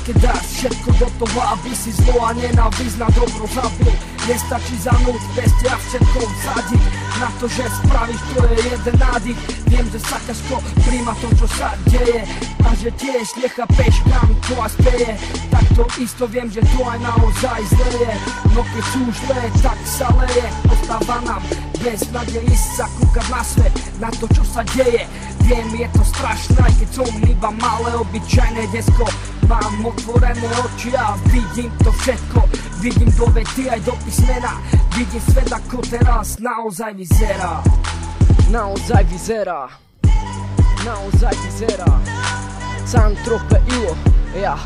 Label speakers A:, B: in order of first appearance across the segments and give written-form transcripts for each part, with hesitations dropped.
A: keď dáš všetko do toho, aby si zlo a nenávisť na dobro zabil. Nestačí zanúť peste a všetko vsadiť na to, že spravíš, to je jeden nádych. Viem, že sa ťažko príjma to, čo sa deje a že tiež nechápeš, kam to aj speje. Tak to isto viem, že to aj naozaj zle je. No keď sú už zlé, tak sa leje. Ostáva nám bez nadeji sa kúkať na svet, na to, čo sa deje. Viem, je to strašné, keď som iba malé obyčajné desko. Mám otvorené oči a vidím to všetko. Vidím do vety aj do písmena. Vidím svet, ako teraz naozaj vyzerá.
B: Naozaj vyzerá. Naozaj vyzerá. Sám trope ilo, ja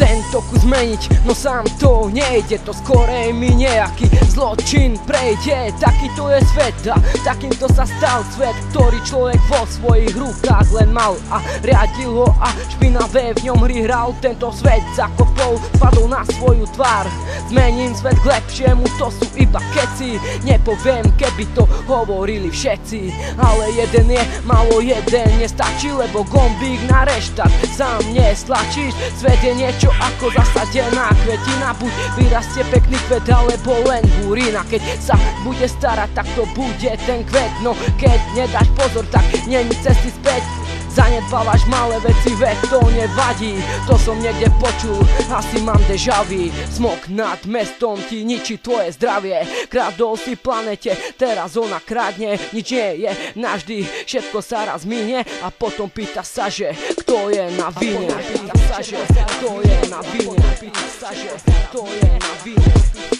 B: chcem toku zmeniť, no sám to nejde. To skorej mi nejaký zločin prejde. Taký to je svet a takýmto sa stal svet, ktorý človek vo svojich rukách len mal a riadil ho a špinavé v ňom hry hral. Tento svet zakopol, spadol na svoju tvár. Zmením svet k lepšiemu, to sú iba keci. Nepoviem, keby to hovorili všetci, ale jeden je, malo jeden nestačí, lebo gombík na reštart sám nestlačíš. Svet je niečo ako zasadená kvetina, buď vyrastie pekný kvet, alebo len burina. Keď sa bude starať, tak to bude ten kvet, no keď nedáš pozor, tak není cesty späť. Zanedbávaš malé veci, veď to nevadí. To som niekde počul, asi mám déjà vu. Smog nad mestom ti ničí tvoje zdravie. Kradol si planete, teraz ona kradne. Nič nie je navždy, všetko sa raz minie. A potom pýta sa, že kto je na vine. Pýta sa, že kto je na vine. Pýta sa, že kto je na vine.